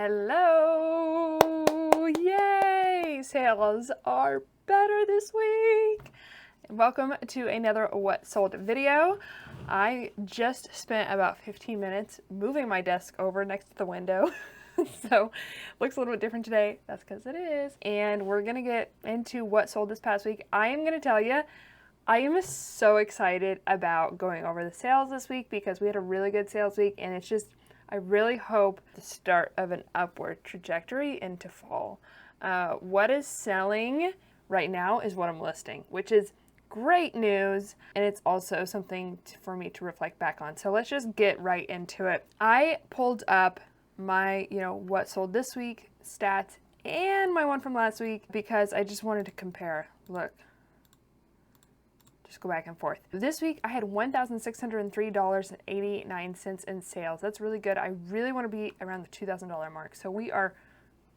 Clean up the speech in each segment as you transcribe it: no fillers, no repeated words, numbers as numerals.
Hello! Yay! Sales are better this week. Welcome to another What Sold video. I just spent about 15 minutes moving my desk over next to the window. So looks a little bit different today. That's because it is. And we're going to get into what sold this past week. I am going to tell you, I am so excited about going over the sales this week because we had a really good sales week, and it's just, I really hope the start of an upward trajectory into fall. What is selling right now is what I'm listing, which is great news, and it's also something for me to reflect back on. So let's just get right into it. I pulled up my, what sold this week stats and my one from last week because I just wanted to compare. Look. Just go back and forth. This week I had $1,603.89 in sales. That's really good. I really want to be around the $2,000 mark. So we are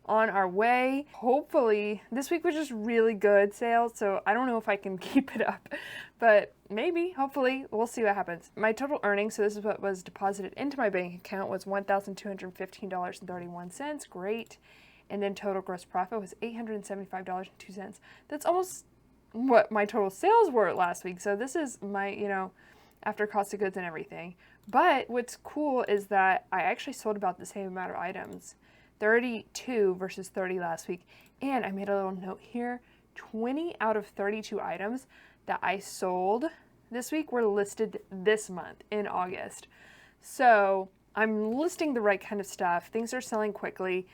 on our way. Hopefully, this week was just really good sales. So I don't know if I can keep it up, but maybe, hopefully, we'll see what happens. My total earnings, so this is what was deposited into my bank account, was $1,215.31. Great. And then total gross profit was $875.02. That's almost what my total sales were last week. So this is my, after cost of goods and everything. But what's cool is that I actually sold about the same amount of items, 32 versus 30 last week. And I made a little note here, 20 out of 32 items that I sold this week were listed this month in August. So I'm listing the right kind of stuff. Things are selling quickly,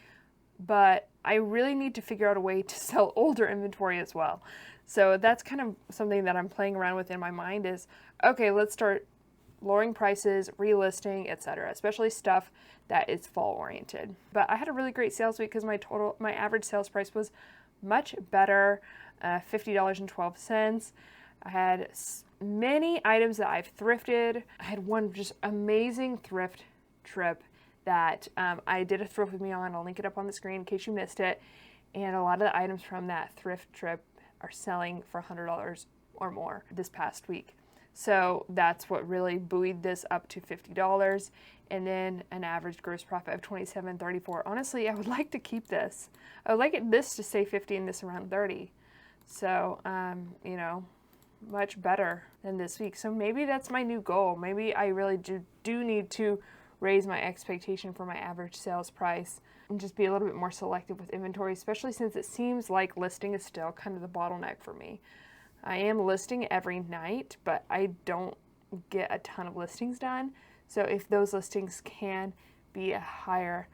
but I really need to figure out a way to sell older inventory as well. So that's kind of something that I'm playing around with in my mind is, okay, let's start lowering prices, relisting, etc., especially stuff that is fall oriented. But I had a really great sales week because my average sales price was much better, $50.12. I had many items that I've thrifted. I had one just amazing thrift trip that I did a thrift with me on. I'll link it up on the screen in case you missed it. And a lot of the items from that thrift trip are selling for $100 or more this past week. So that's what really buoyed this up to $50. And then an average gross profit of $27.34. Honestly, I would like to keep this. I would like this to say 50 and this around 30. So, much better than this week. So maybe that's my new goal. Maybe I really do need to raise my expectation for my average sales price and just be a little bit more selective with inventory, especially since it seems like listing is still kind of the bottleneck for me. I am listing every night, but I don't get a ton of listings done. So if those listings can be a higher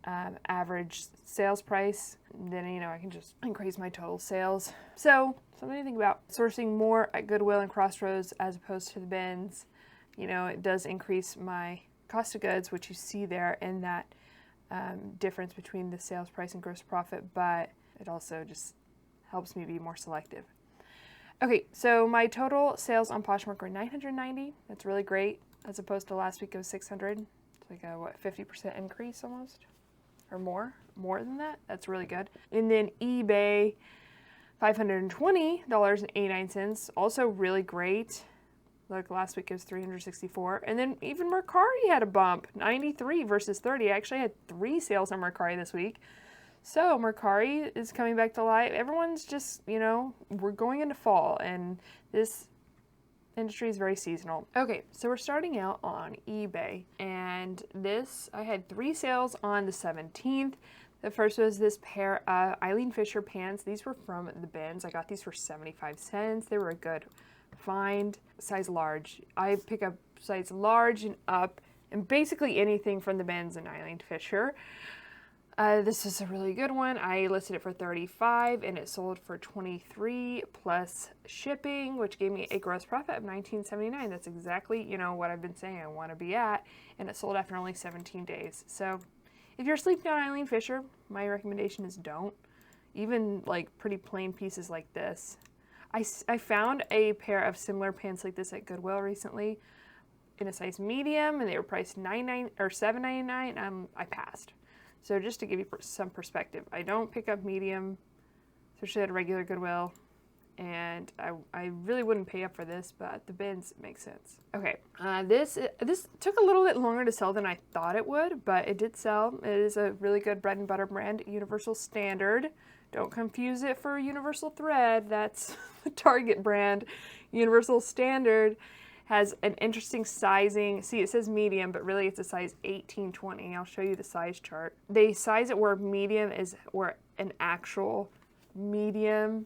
average sales price, then, I can just increase my total sales. So something to think about. Sourcing more at Goodwill and Crossroads as opposed to the bins, it does increase my cost of goods, which you see there in that difference between the sales price and gross profit, but it also just helps me be more selective. Okay, so my total sales on Poshmark were $990. That's really great, as opposed to last week it was $600. It's like a 50% increase almost, or more than that. That's really good. And then eBay, $520.89, also really great. Like last week it was $364. And then even Mercari had a bump, 93 versus 30. I actually had 3 sales on Mercari this week. So Mercari is coming back to life. Everyone's just, we're going into fall, and this industry is very seasonal. Okay, so we're starting out on eBay. And I had 3 sales on the 17th. The first was this pair of Eileen Fisher pants. These were from the bins. I got these for 75 cents. They were a good find. Size large. I pick up size large and up, and basically anything from the bins and Eileen Fisher. This is a really good one. I listed it for $35 and it sold for $23 plus shipping, which gave me a gross profit of $19.79. That's exactly, what I've been saying I want to be at, and it sold after only 17 days. So if you're sleeping on Eileen Fisher, my recommendation is don't. Even like pretty plain pieces like this. I found a pair of similar pants like this at Goodwill recently in a size medium, and they were priced $7.99. I passed. So just to give you some perspective, I don't pick up medium, especially at a regular Goodwill. and I really wouldn't pay up for this, but the bins make sense. Okay, this took a little bit longer to sell than I thought it would, but it did sell. It is a really good bread and butter brand, Universal Standard. Don't confuse it for Universal Thread. That's the Target brand. Universal Standard has an interesting sizing. See, it says medium, but really it's a size 18-20. I'll show you the size chart. They size it where medium is where an actual medium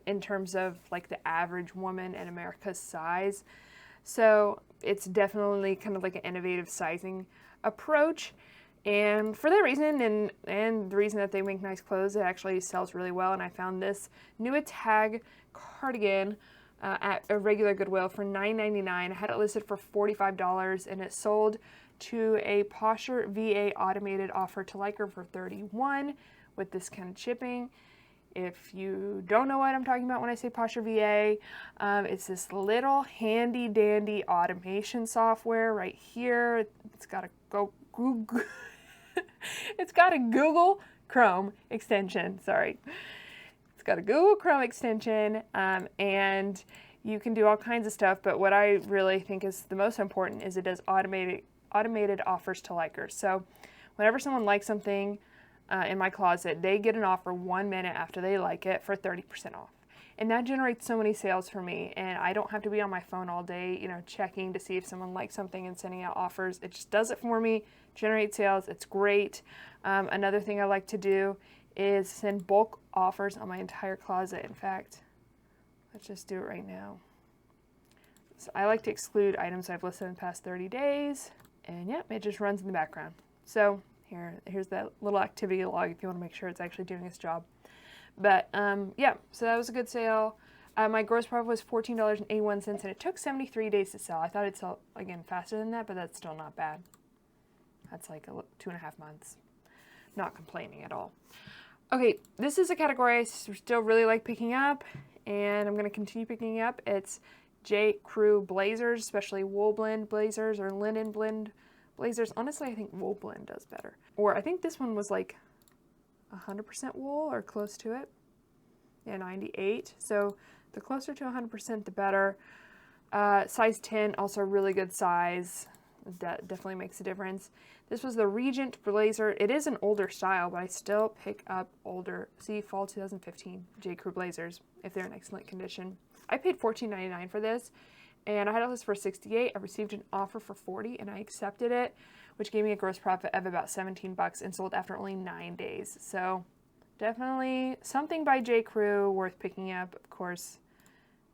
in terms of like the average woman in America's size. So it's definitely kind of like an innovative sizing approach. And for that reason, and the reason that they make nice clothes, it actually sells really well. And I found this new tag cardigan at a regular Goodwill for $9.99. I had it listed for $45, and it sold to a Poshmark VA automated offer to like her for $31 with discounted shipping. If you don't know what I'm talking about when I say Poshmark VA, it's this little handy dandy automation software right here. It's got a Google. It's got a Google Chrome extension. Sorry. It's got a Google Chrome extension, and you can do all kinds of stuff, but what I really think is the most important is it does automated offers to likers. So whenever someone likes something in my closet, they get an offer 1 minute after they like it for 30% off. And that generates so many sales for me, and I don't have to be on my phone all day, you know, checking to see if someone likes something and sending out offers. It just does it for me, generates sales. It's great. Another thing I like to do is send bulk offers on my entire closet. In fact, let's just do it right now. So I like to exclude items I've listed in the past 30 days, and yep, it just runs in the background. So here's that little activity log if you want to make sure it's actually doing its job. But yeah, so that was a good sale. My gross profit was $14.81, and it took 73 days to sell. I thought it'd sell, again, faster than that, but that's still not bad. That's like 2.5 months. Not complaining at all. Okay, this is a category I still really like picking up, and I'm going to continue picking up. It's J. Crew blazers, especially wool blend blazers or linen blend blazers. Honestly, I think wool blend does better. Or I think this one was like 100% wool or close to it. Yeah, 98. So the closer to 100%, the better. Size 10, also a really good size. That definitely makes a difference. This was the Regent blazer. It is an older style, but I still pick up older. See, fall 2015 J. Crew blazers, if they're in excellent condition. I paid $14.99 for this, and I had it listed for $68. I received an offer for $40, and I accepted it, which gave me a gross profit of about $17 and sold after only 9 days. So definitely something by J. Crew worth picking up. Of course,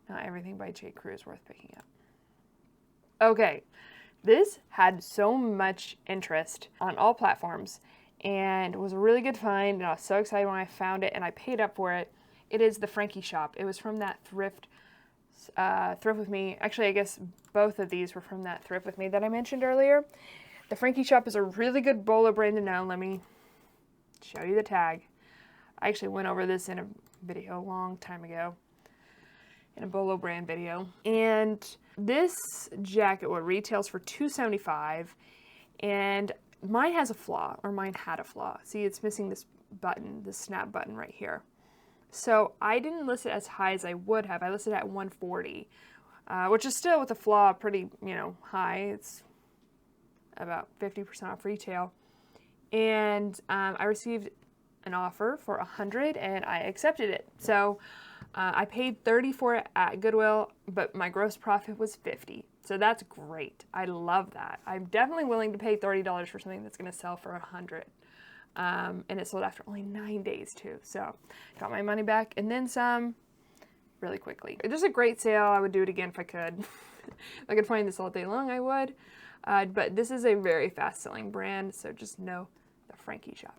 not everything by J. Crew is worth picking up. Okay. This had so much interest on all platforms and was a really good find, and I was so excited when I found it and I paid up for it. It is the Frankie Shop. It was from that Thrift With Me. Actually, I guess both of these were from that Thrift With Me that I mentioned earlier. The Frankie Shop is a really good bolo brand to know. Let me show you the tag. I actually went over this in a video a long time ago, in a bolo brand video. And this jacket retails for $275, and mine has a flaw, or mine had a flaw. See, it's missing this button, this snap button right here. So I didn't list it as high as I would have. I listed it at $140, which is still with a flaw pretty, high. It's about 50% off retail. And I received an offer for $100, and I accepted it. So I paid $30 for it at Goodwill, but my gross profit was $50. So that's great. I love that. I'm definitely willing to pay $30 for something that's going to sell for $100. And it sold after only 9 days too. So got my money back and then some really quickly. It was a great sale. I would do it again if I could. If I could find this all day long, I would. But this is a very fast selling brand. So just know the Frankie Shop.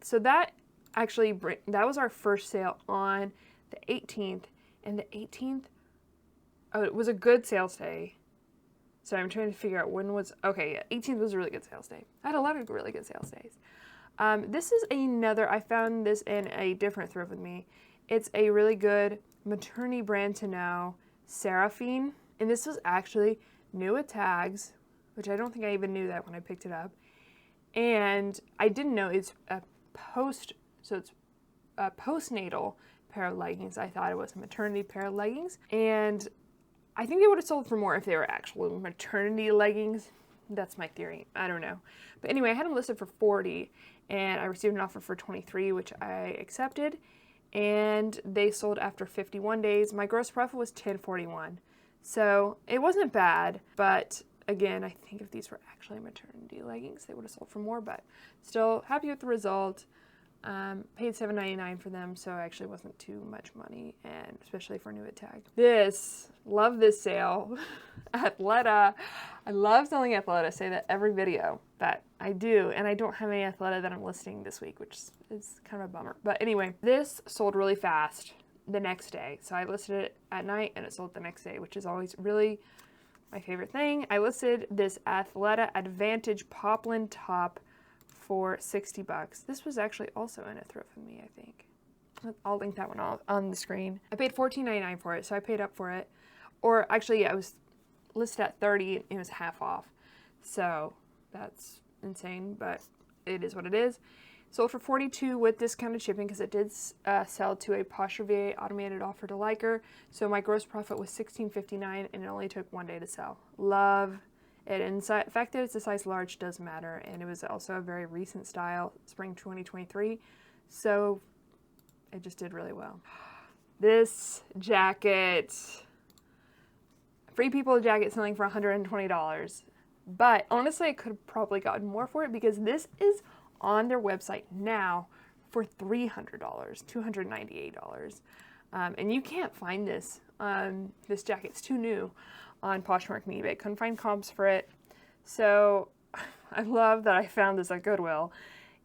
So that actually, that was our first sale on the 18th, and the 18th, it was a good sales day. So I'm trying to figure out when was, okay, yeah, 18th was a really good sales day. I had a lot of really good sales days. This is another, I found this in a different Thrift With Me. It's a really good maternity brand to know, Seraphine. And this was actually new with tags, which I don't think I even knew that when I picked it up. And I didn't know it's a postnatal pair of leggings. I thought it was a maternity pair of leggings, and I think they would have sold for more if they were actual maternity leggings. That's my theory. I don't know. But anyway, I had them listed for $40, and I received an offer for $23, which I accepted, and they sold after 51 days. My gross profit was $10.41. So it wasn't bad, but again, I think if these were actually maternity leggings, they would have sold for more, but still happy with the result. Paid $7.99 for them, so it actually wasn't too much money, and especially for a new tag. Love this sale. Athleta. I love selling Athleta. I say that every video, but I do, and I don't have any Athleta that I'm listing this week, which is kind of a bummer. But anyway, this sold really fast the next day. So I listed it at night, and it sold the next day, which is always really my favorite thing. I listed this Athleta Advantage Poplin top for $60. This was actually also in a thrift with me, I think. I'll link that one on the screen. I paid $14.99 for it, so I paid up for it. Or actually, yeah, it was listed at $30, and it was half off. So that's insane, but it is what it is. Sold for $42 with discounted shipping because it did sell to a Poshmark automated offer to liker. So my gross profit was $16.59, and it only took 1 day to sell. Love it. In fact, it's a size large, doesn't matter. And it was also a very recent style, spring 2023. So it just did really well. This jacket, Free People jacket selling for $120. But honestly, I could have probably gotten more for it because this is on their website now for $300, $298. And you can't find this. This jacket's too new on Poshmark and eBay. Couldn't find comps for it. So I love that I found this at Goodwill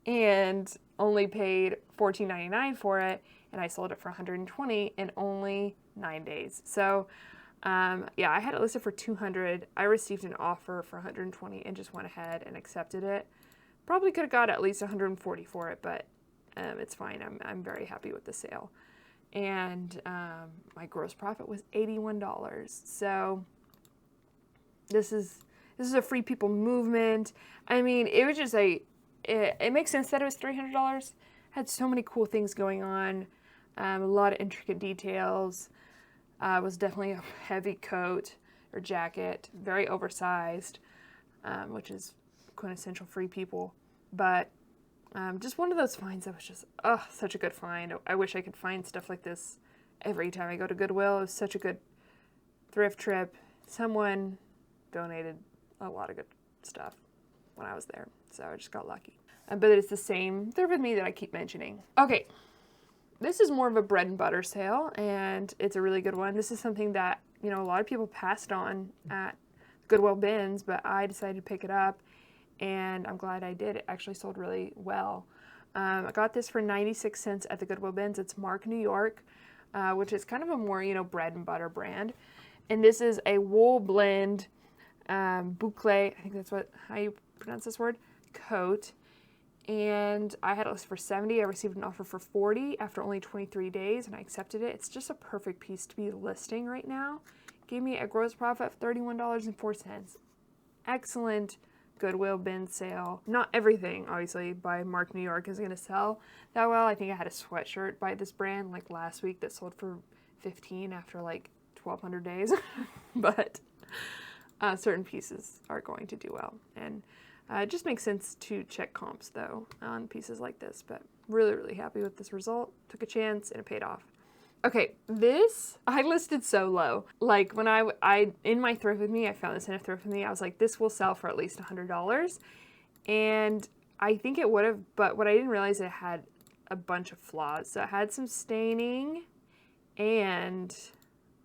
and only paid $14.99 for it, and I sold it for $120 in only 9 days. So yeah, I had it listed for $200. I received an offer for $120 and just went ahead and accepted it. Probably could have got at least $140 for it, but it's fine. I'm very happy with the sale. And my gross profit was $81. So this is a Free People movement. I mean, it was just it makes sense that it was $300. Had so many cool things going on, a lot of intricate details. Was definitely a heavy coat or jacket, very oversized, which is quintessential Free People. But just one of those finds that was just such a good find. I wish I could find stuff like this every time I go to Goodwill. It was such a good thrift trip. Someone donated a lot of good stuff when I was there, so I just got lucky. But it's the same thrift with me that I keep mentioning. Okay, this is more of a bread and butter sale, and it's a really good one. This is something that, you know, a lot of people passed on at Goodwill bins, but I decided to pick it up, and I'm glad I did. It actually sold really well. I got this for 96 cents at the Goodwill bins. It's Mark New York, which is kind of a more, you know, bread and butter brand. And this is a wool blend boucle, I think that's how you pronounce this word, coat. And I had it listed for $70. I received an offer for $40 after only 23 days, and I accepted it. It's just a perfect piece to be listing right now. Gave me a gross profit of $31.04. Excellent Goodwill bin sale. Not everything, obviously, by Mark New York is going to sell that well. I think I had a sweatshirt by this brand like last week that sold for $15 after like 1,200 days. But certain pieces are going to do well. And it just makes sense to check comps, though, on pieces like this. But really, really happy with this result. Took a chance, and it paid off. Okay, this, I listed so low. Like, when I in my thrift with me, I found this in a thrift with me. I was like, this will sell for at least $100. And I think it would have, but what I didn't realize, it had a bunch of flaws. So it had some staining, and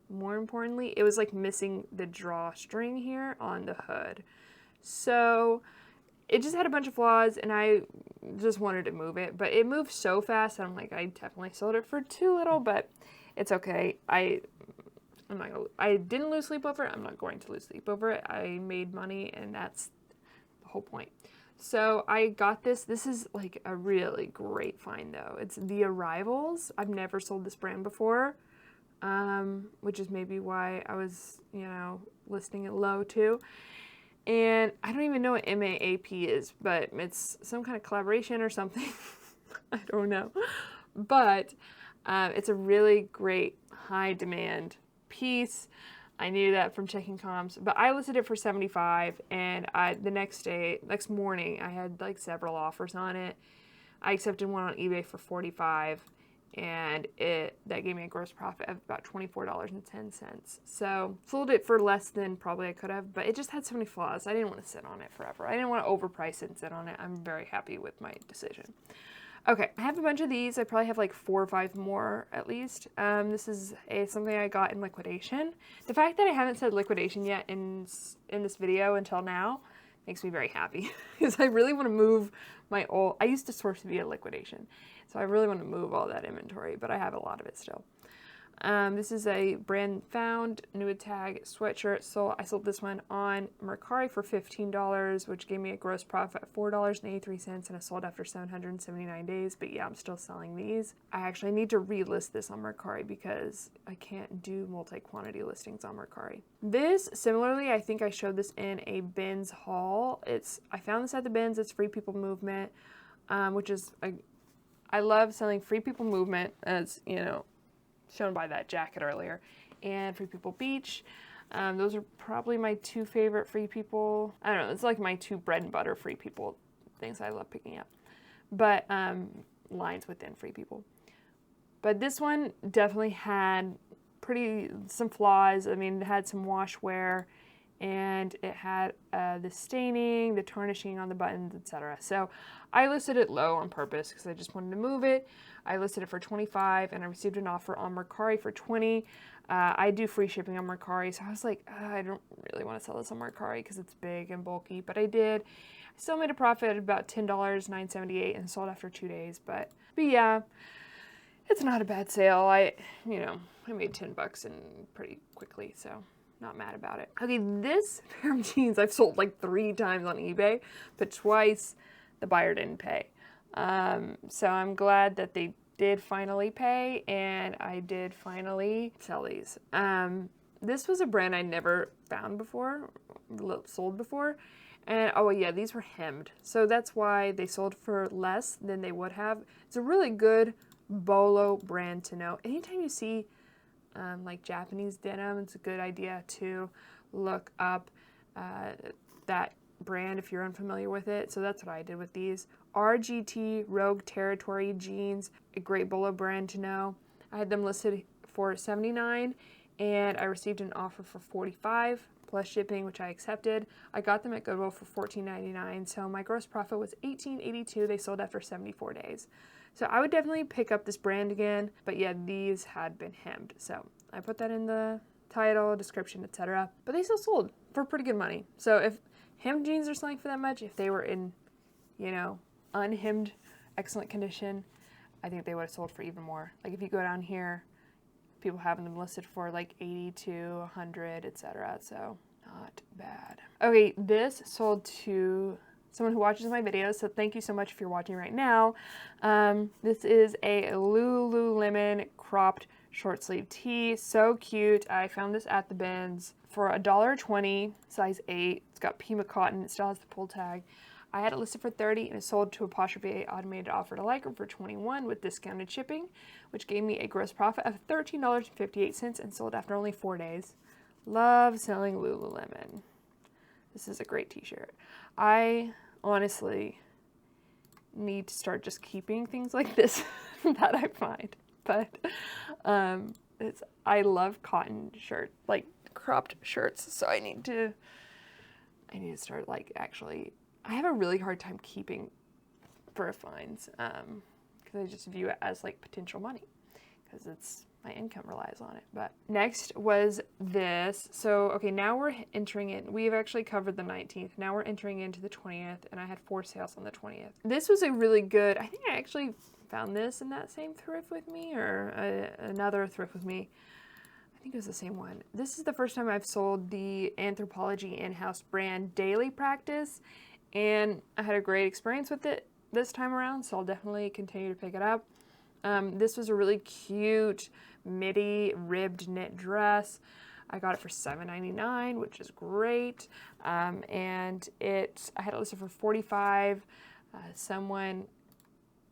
more importantly, it was like missing the drawstring here on the hood. So it just had a bunch of flaws, and I just wanted to move it, but it moved so fast that I'm like, I definitely sold it for too little, but it's okay. I didn't lose sleep over it. I'm not going to lose sleep over it. I made money, and that's the whole point. So I got this. This is like a really great find, though. It's The Arrivals. I've never sold this brand before, which is maybe why I was, you know, listing it low too. And I don't even know what MAAP is, but it's some kind of collaboration or something. I don't know. But It's a really great high demand piece. I knew that from checking comps, but I listed it for 75, and the next morning, I had like several offers on it. I accepted one on eBay for 45, and that gave me a gross profit of about $24.10. So sold it for less than probably I could have, but it just had so many flaws. I didn't want to sit on it forever. I didn't want to overprice it and sit on it. I'm very happy with my decision. Okay, I have a bunch of these. I probably have like 4 or 5 more at least. This is something I got in liquidation. The fact that I haven't said liquidation yet in this video until now makes me very happy because I really want to move my old. I used to source via liquidation, so I really want to move all that inventory, but I have a lot of it still. This is a brand found new tag sweatshirt. So I sold this one on Mercari for $15, which gave me a gross profit of $4.83, and I sold after 779 days. But yeah, I'm still selling these. I actually need to relist this on Mercari because I can't do multi-quantity listings on Mercari. This, similarly, I think I showed this in a bins haul. I found this at the bins. It's Free People Movement, which is, I love selling Free People Movement, as you know, shown by that jacket earlier, and Free People Beach. Those are probably my 2 favorite Free People. I don't know, it's like my 2 bread and butter Free People things I love picking up. But lines within Free People. But this one definitely had some flaws. I mean, it had some wash wear, and it had the staining, the tarnishing on the buttons, etc. So I listed it low on purpose because I just wanted to move it. I listed it for 25, and I received an offer on Mercari for 20. I do free shipping on Mercari, so I was like, I don't really want to sell this on Mercari because it's big and bulky, but I did. I still made a profit of about $10, $9.78, and sold after 2 days. But yeah, it's not a bad sale. I made $10 in pretty quickly, so not mad about it. Okay, this pair of jeans I've sold like 3 times on eBay, but twice the buyer didn't pay. So I'm glad that they did finally pay, and I did finally sell these. This was a brand I never found before, sold before, and oh yeah, these were hemmed. So that's why they sold for less than they would have. It's a really good bolo brand to know. Anytime you see like Japanese denim, it's a good idea to look up that brand if you're unfamiliar with it. So that's what I did with these. RGT Rogue Territory jeans, a great bolo brand to know. I had them listed for $79, and I received an offer for $45 plus shipping, which I accepted. I got them at Goodwill for $14.99, so my gross profit was $18.82. They sold after 74 days. So I would definitely pick up this brand again, but yeah, these had been hemmed. So I put that in the title, description, etc. But they still sold for pretty good money. So if hemmed jeans are selling for that much, if they were in, unhemmed, excellent condition, I think they would have sold for even more. Like if you go down here, people having them listed for like 80 to 100, etc. So not bad. Okay, this sold to someone who watches my videos, so thank you so much if you're watching right now. This is a Lululemon cropped short sleeve tee. So cute. I found this at the bins for $1.20, size 8. It's got Pima cotton. It still has the pull tag. I had it listed for $30, and it sold to a Poshmark automated offer to Liker for $21 with discounted shipping, which gave me a gross profit of $13.58 and sold after only 4 days. Love selling Lululemon. This is a great t-shirt. I honestly need to start just keeping things like this that I find. But I love cotton shirts, like cropped shirts. So I need to start like actually. I have a really hard time keeping fur finds because I just view it as like potential money because my income relies on it. But next was this. So, okay, now we're entering in. We've actually covered the 19th. Now we're entering into the 20th, and I had 4 sales on the 20th. This was a really good, I think I actually found this in that same thrift with me or another thrift with me. I think it was the same one. This is the first time I've sold the Anthropologie in-house brand Daily Practice, and I had a great experience with it this time around, so I'll definitely continue to pick it up. This was a really cute midi ribbed knit dress. I got it for $7.99, which is great. And I had it listed for $45. Someone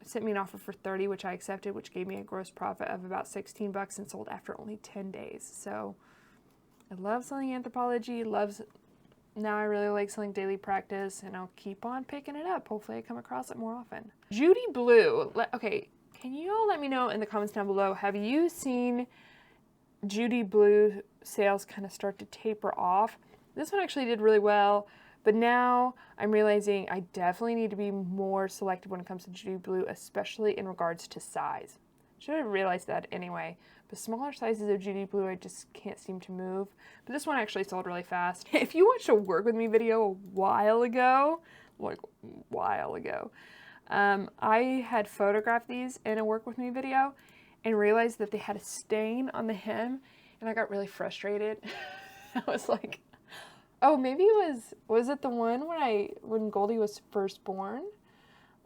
sent me an offer for 30, which I accepted, which gave me a gross profit of about 16 bucks and sold after only 10 days. So I love selling Anthropologie, now I really like selling Daily Practice, and I'll keep on picking it up. Hopefully I come across it more often. Judy Blue. Okay, can you all let me know in the comments down below, have you seen Judy Blue sales kind of start to taper off? This one actually did really well, but now I'm realizing I definitely need to be more selective when it comes to Judy Blue, especially in regards to size. Should have realized that anyway, but smaller sizes of Judy Blue I just can't seem to move. But this one actually sold really fast. If you watched a work with me video a while ago, I had photographed these in a work with me video and realized that they had a stain on the hem, and I got really frustrated. I was like, oh, maybe was it the one when Goldie was first born,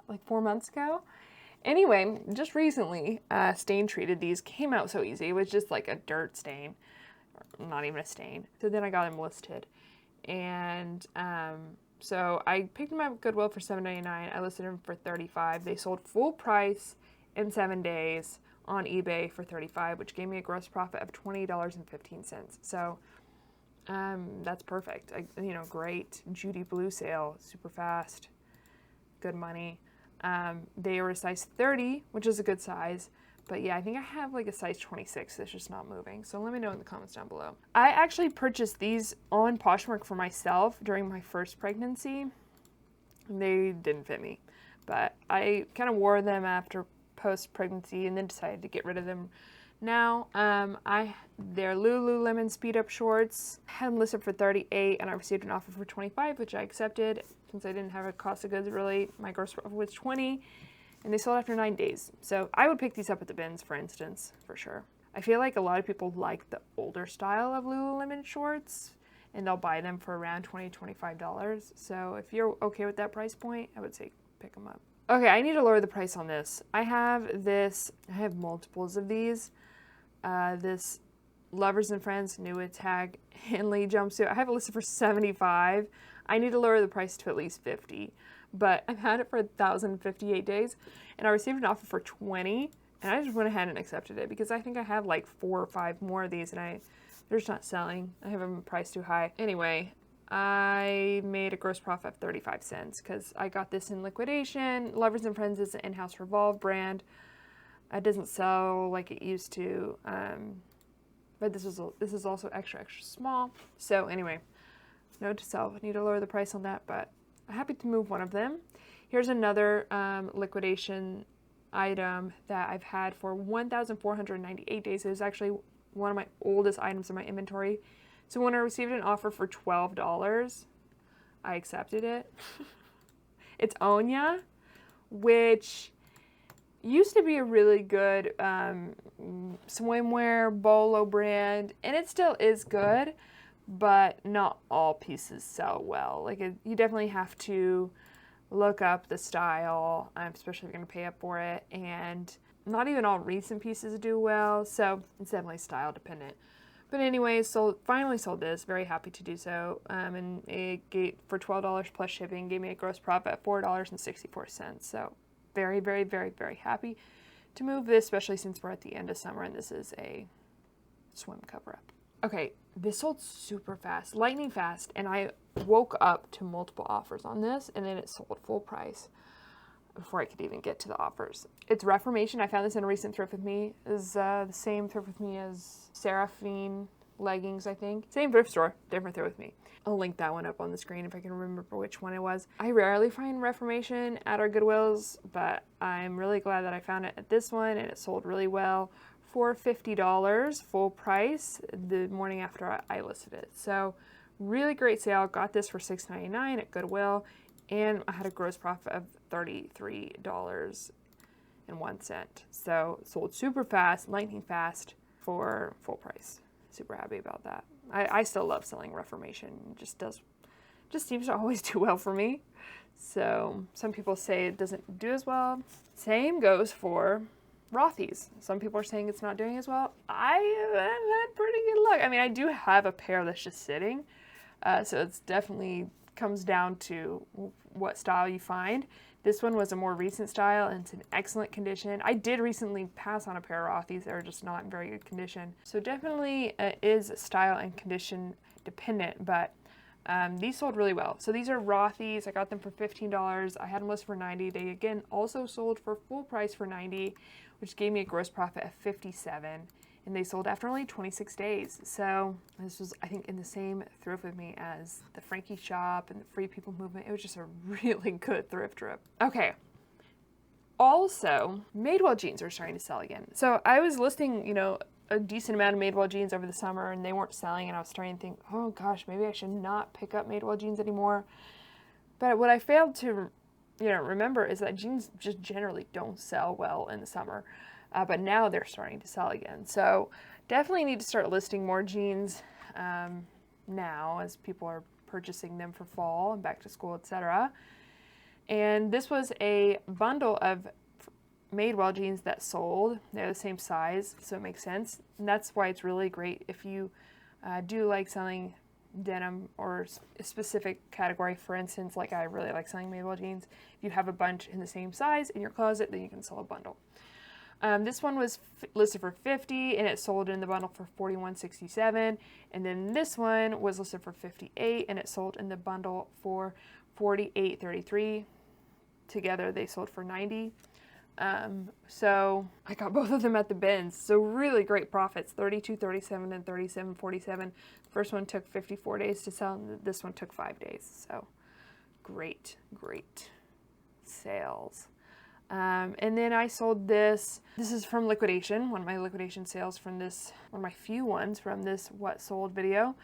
like 4 months ago? Anyway, just recently, stain treated these, came out so easy. It was just like a dirt stain, or not even a stain. So then I got them listed, and so I picked them up at Goodwill for $7.99. I listed them for $35. They sold full price in 7 days on eBay for $35, which gave me a gross profit of $20.15. So that's perfect. Great Judy Blue sale, super fast, good money. They were a size 30, which is a good size, but yeah, I think I have like a size 26 that's just not moving. So let me know in the comments down below. I actually purchased these on Poshmark for myself during my first pregnancy. They didn't fit me, but I kind of wore them after post-pregnancy and then decided to get rid of them. Now, they're Lululemon Speed Up shorts. I had them listed for $38, and I received an offer for $25, which I accepted. Since I didn't have a cost of goods really, my gross profit was $20, and they sold after 9 days. So I would pick these up at the bins, for instance, for sure. I feel like a lot of people like the older style of Lululemon shorts, and they'll buy them for around $20, $25. So if you're okay with that price point, I would say pick them up. Okay, I need to lower the price on this. I have multiples of these. This Lovers and Friends New Tag Henley jumpsuit. I have it listed for $75. I need to lower the price to at least $50. But I've had it for 1,058 days, and I received an offer for $20, and I just went ahead and accepted it because I think I have like 4 or 5 more of these, and they're just not selling. I have them priced too high. Anyway, I made a gross profit of 35 cents because I got this in liquidation. Lovers and Friends is an in-house Revolve brand. It doesn't sell like it used to, but this is also extra small. So anyway, note to self, I need to lower the price on that, but I'm happy to move one of them. Here's another liquidation item that I've had for 1,498 days. It was actually one of my oldest items in my inventory. So when I received an offer for $12, I accepted it. It's Onya, which used to be a really good swimwear bolo brand, and it still is good, but not all pieces sell well. You definitely have to look up the style, especially if you're going to pay up for it, and not even all recent pieces do well, so it's definitely style dependent. But anyways, finally sold this, very happy to do so, and it gave, for $12 plus shipping, gave me a gross profit of $4.64, so very, very, very, very happy to move this, especially since we're at the end of summer and this is a swim cover-up. Okay, this sold super fast, lightning fast, and I woke up to multiple offers on this, and then it sold full price before I could even get to the offers. It's Reformation. I found this in a recent thrift with me. It is the same thrift with me as Seraphine leggings, I think. Same thrift store, different thrift with me. I'll link that one up on the screen if I can remember which one it was. I rarely find Reformation at our Goodwills, but I'm really glad that I found it at this one, and it sold really well for $50 full price the morning after I listed it. So really great sale. Got this for $6.99 at Goodwill, and I had a gross profit of $33.01. So sold super fast, lightning fast for full price. Super happy about that. I still love selling Reformation. It just seems to always do well for me. So some people say it doesn't do as well. Same goes for Rothy's. Some people are saying it's not doing as well. I have had pretty good luck. I mean, I do have a pair that's just sitting. So it's definitely comes down to what style you find. This one was a more recent style and it's in excellent condition. I did recently pass on a pair of Rothy's that are just not in very good condition. So definitely is style and condition dependent, but these sold really well. So these are Rothy's. I got them for $15. I had them listed for $90. They again also sold for full price for $90, which gave me a gross profit of $57. And they sold after only 26 days. So this was, I think, in the same thrift with me as the Frankie Shop and the Free People Movement. It was just a really good thrift trip. Okay. Also, Madewell jeans are starting to sell again. So I was listing, you know, a decent amount of Madewell jeans over the summer and they weren't selling, and I was starting to think, oh gosh, maybe I should not pick up Madewell jeans anymore. But what I failed to, you know, remember is that jeans just generally don't sell well in the summer. But now they're starting to sell again. So definitely need to start listing more jeans now as people are purchasing them for fall and back to school, etc. And this was a bundle of Madewell jeans that sold. They're the same size, so it makes sense. And that's why it's really great if you do like selling denim or a specific category. For instance, like I really like selling Madewell jeans. If you have a bunch in the same size in your closet, then you can sell a bundle. This one was listed for $50 and it sold in the bundle for $41.67. And then this one was listed for $58 and it sold in the bundle for $48.33. Together they sold for $90. So I got both of them at the bins. So really great profits, $32.37 and $37.47. First one took 54 days to sell and this one took 5 days. So great sales. And then I sold this. This is from liquidation, one of my liquidation sales from this, one of my few ones from this what sold video.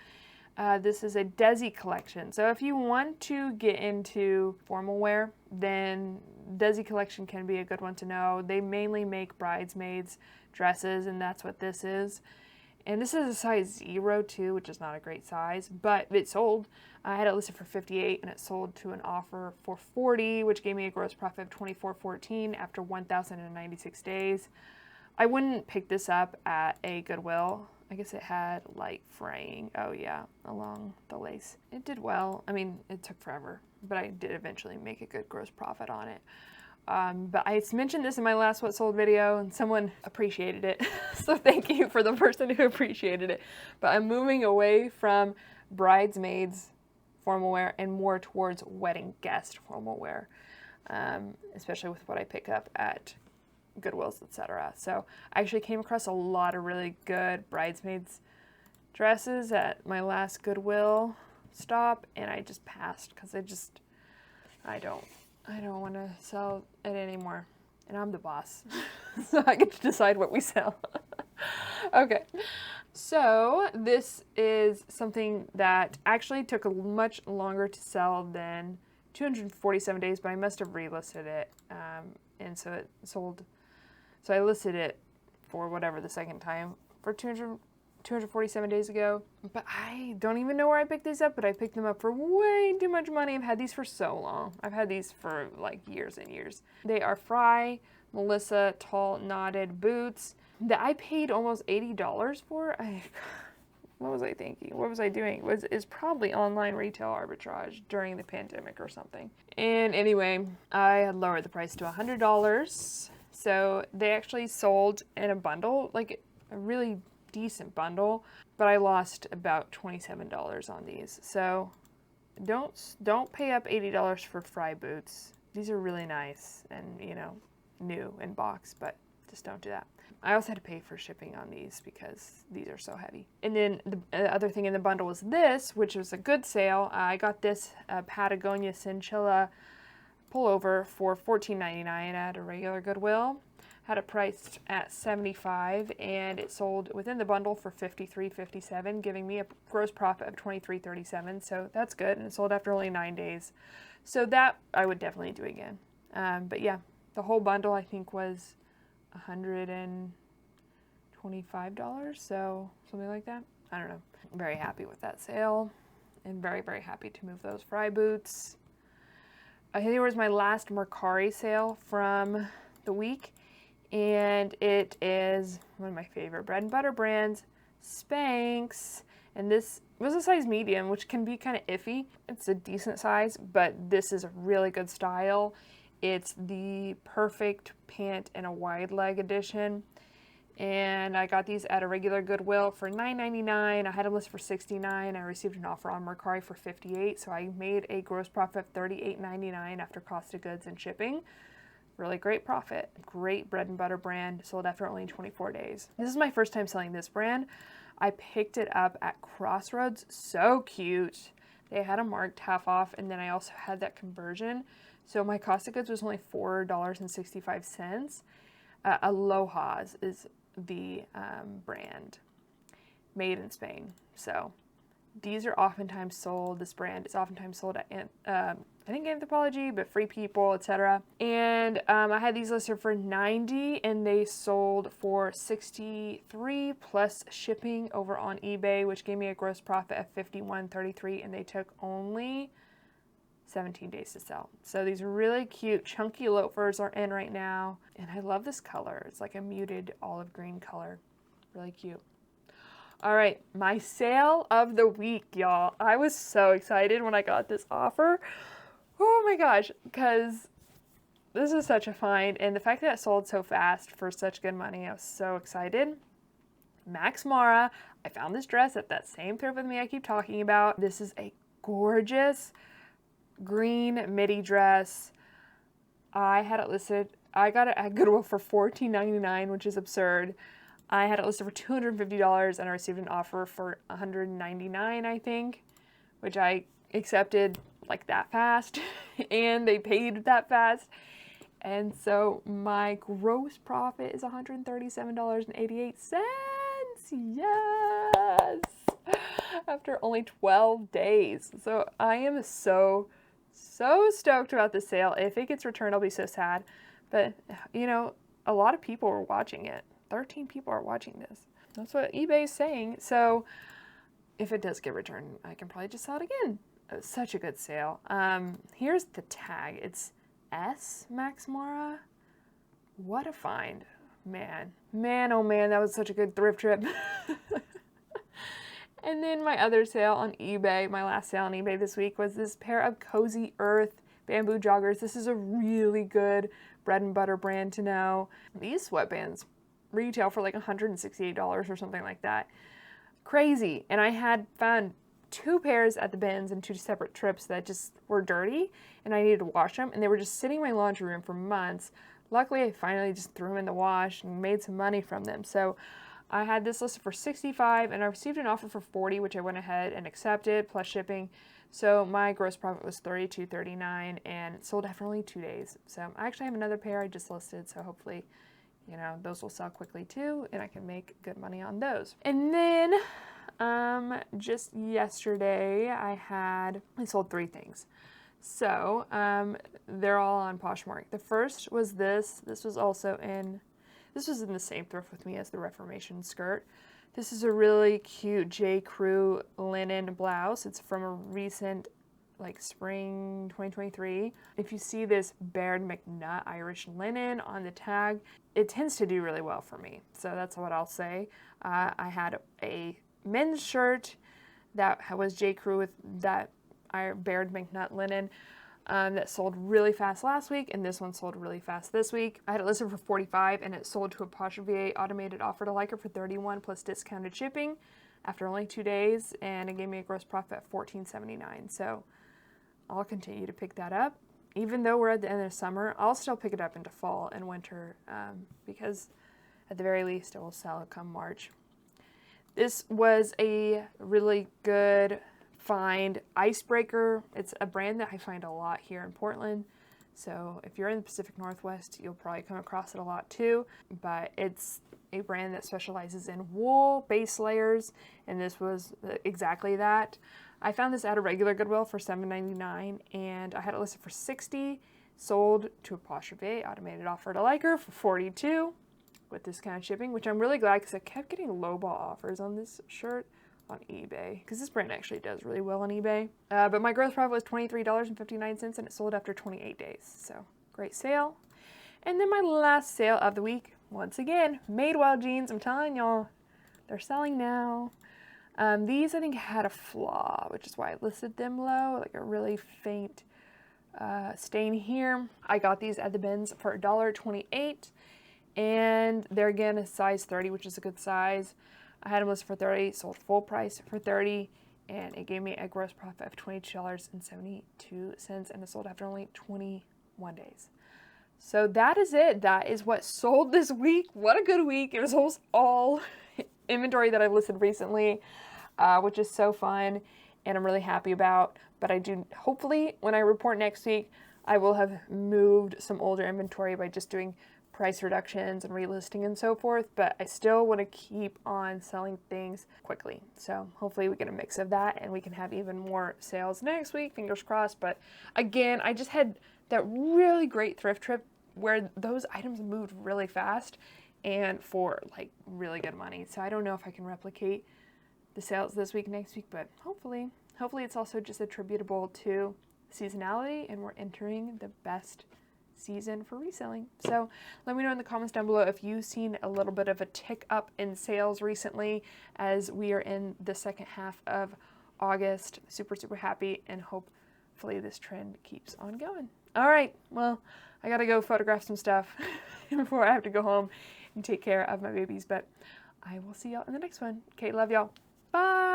This is a Desi collection. So if you want to get into formal wear, then Desi collection can be a good one to know. They mainly make bridesmaids dresses, and that's what this is. And this is a size 0 too, which is not a great size, but it sold. I had it listed for $58 and it sold to an offer for $40, which gave me a gross profit of $24.14 after 1,096 days. I wouldn't pick this up at a Goodwill. I guess it had light fraying. Oh yeah, along the lace. It did well. I mean, it took forever, but I did eventually make a good gross profit on it. But I mentioned this in my last What Sold video and someone appreciated it. So thank you for the person who appreciated it. But I'm moving away from bridesmaids formal wear and more towards wedding guest formal wear, especially with what I pick up at Goodwills, etc. So I actually came across a lot of really good bridesmaids dresses at my last Goodwill stop, and I just passed because I don't want to sell it anymore. And I'm the boss, so I get to decide what we sell. Okay, so this is something that actually took much longer to sell than 247 days, but I must have relisted it, and so it sold. So I listed it for whatever the second time for 247 days ago, but I don't even know where I picked these up, but I picked them up for way too much money. I've had these for so long. I've had these for like years and years. They are Fry Melissa tall knotted boots that I paid almost $80 for. What was I thinking? What was I doing? It's probably online retail arbitrage during the pandemic or something. And anyway, I had lowered the price to $100. So they actually sold in a bundle, like a really decent bundle, but I lost about $27 on these. So don't pay up $80 for Fry boots. These are really nice and, you know, new in box, but just don't do that. I also had to pay for shipping on these because these are so heavy. And then the other thing in the bundle was this, which was a good sale. I got this Patagonia Cinchilla pullover for $14.99 at a regular Goodwill. Had it priced at $75, and it sold within the bundle for $53.57, giving me a gross profit of $23.37. So that's good, and it sold after only 9 days. So that I would definitely do again. But yeah, the whole bundle I think was $125, so something like that. I don't know. I'm very happy with that sale, and very, very happy to move those Fry boots. Here was my last Mercari sale from the week, and it is one of my favorite bread and butter brands, Spanx, and this was a size medium, which can be kind of iffy. It's a decent size, but this is a really good style, It's the perfect pant in a wide leg edition. And I got these at a regular Goodwill for $9.99. I had them listed for $69. I received an offer on Mercari for $58. So I made a gross profit of $38.99 after cost of goods and shipping. Really great profit. Great bread and butter brand. Sold after only 24 days. This is my first time selling this brand. I picked it up at Crossroads. So cute. They had a marked half off, and then I also had that conversion. So my cost of goods was only $4.65. Aloha's is the brand, made in Spain. So these are oftentimes sold, this brand is oftentimes sold at I think Anthropology, but Free People, etc. And I had these listed for $90 and they sold for $63 plus shipping over on eBay, which gave me a gross profit of $51.33, and they took only 17 days to sell. So these really cute chunky loafers are in right now, and I love this color. It's like a muted olive green color. Really cute. All right, my sale of the week, y'all. I was so excited when I got this offer. Oh my gosh, because this is such a find, and the fact that it sold so fast for such good money, I was so excited. Max Mara, I found this dress at that same thrift with me I keep talking about. This is a gorgeous green midi dress. I had it listed, I got it at Goodwill for $14.99, which is absurd. I had it listed for $250 and I received an offer for $199, I think, which I accepted like that fast and they paid that fast. And so my gross profit is $137.88. Yes! After only 12 days. So I am so stoked about this sale. If it gets returned, I'll be so sad. But, you know, a lot of people are watching it. 13 people are watching this. That's what eBay is saying. So if it does get returned, I can probably just sell it again. It was such a good sale. Here's the tag. It's S Max Mara. What a find. Man, oh man, that was such a good thrift trip. And then my other sale on eBay, my last sale on eBay this week, was this pair of Cozy Earth bamboo joggers. This is a really good bread and butter brand to know. These sweatbands retail for like $168 or something like that. Crazy. And I had found 2 pairs at the bins in 2 separate trips that just were dirty and I needed to wash them, and they were just sitting in my laundry room for months. Luckily, I finally just threw them in the wash and made some money from them. So I had this listed for $65 and I received an offer for $40, which I went ahead and accepted, plus shipping. So my gross profit was $32.39 and it sold after only 2 days. So I actually have another pair I just listed, so hopefully, you know, those will sell quickly too and I can make good money on those. And then just yesterday I sold 3 things. So they're all on Poshmark. The first was this. This was in the same thrift with me as the Reformation skirt. This is a really cute J. Crew linen blouse. It's from a recent, like, spring 2023. If you see this Baird McNutt Irish linen on the tag, it tends to do really well for me. So that's what I'll say. I had a men's shirt that was J. Crew with that Baird McNutt linen that sold really fast last week, and this one sold really fast this week. I had it listed for $45 and it sold to a Poshmark automated offer to liker for $31 plus discounted shipping after only 2 days, and it gave me a gross profit of $14.79. So I'll continue to pick that up. Even though we're at the end of summer, I'll still pick it up into fall and winter because at the very least it will sell come March. This was a really good find. Icebreaker. It's a brand that I find a lot here in Portland. So if you're in the Pacific Northwest, you'll probably come across it a lot too. But it's a brand that specializes in wool base layers, and this was exactly that. I found this at a regular Goodwill for $7.99, and I had it listed for $60. Sold to a Poshmark automated offer to liker for $42 with discounted shipping, which I'm really glad because I kept getting lowball offers on this shirt on eBay, because this brand actually does really well on eBay. But my gross profit was $23.59 and it sold after 28 days. So great sale. And then my last sale of the week, once again, Madewell jeans. I'm telling y'all, they're selling now. These I think had a flaw, which is why I listed them low, like a really faint Staying here, I got these at the bins for $1.28, and they're again a size 30, which is a good size. I had them listed for 30, sold full price for 30, and it gave me a gross profit of $22.72, and it sold after only 21 days. So that is it. That is what sold this week. What a good week. It was almost all inventory that I've listed recently, which is so fun and I'm really happy about. But I do, hopefully, when I report next week, I will have moved some older inventory by just doing price reductions and relisting and so forth. But I still want to keep on selling things quickly. So hopefully we get a mix of that and we can have even more sales next week. Fingers crossed. But again, I just had that really great thrift trip where those items moved really fast and for like really good money. So I don't know if I can replicate the sales this week, next week, but hopefully it's also just attributable to seasonality and we're entering the best season for reselling. So let me know in the comments down below if you've seen a little bit of a tick up in sales recently as we are in the second half of August. Super, super happy and hopefully this trend keeps on going. All right, well, I gotta go photograph some stuff before I have to go home and take care of my babies, but I will see y'all in the next one. Okay, love y'all. Bye.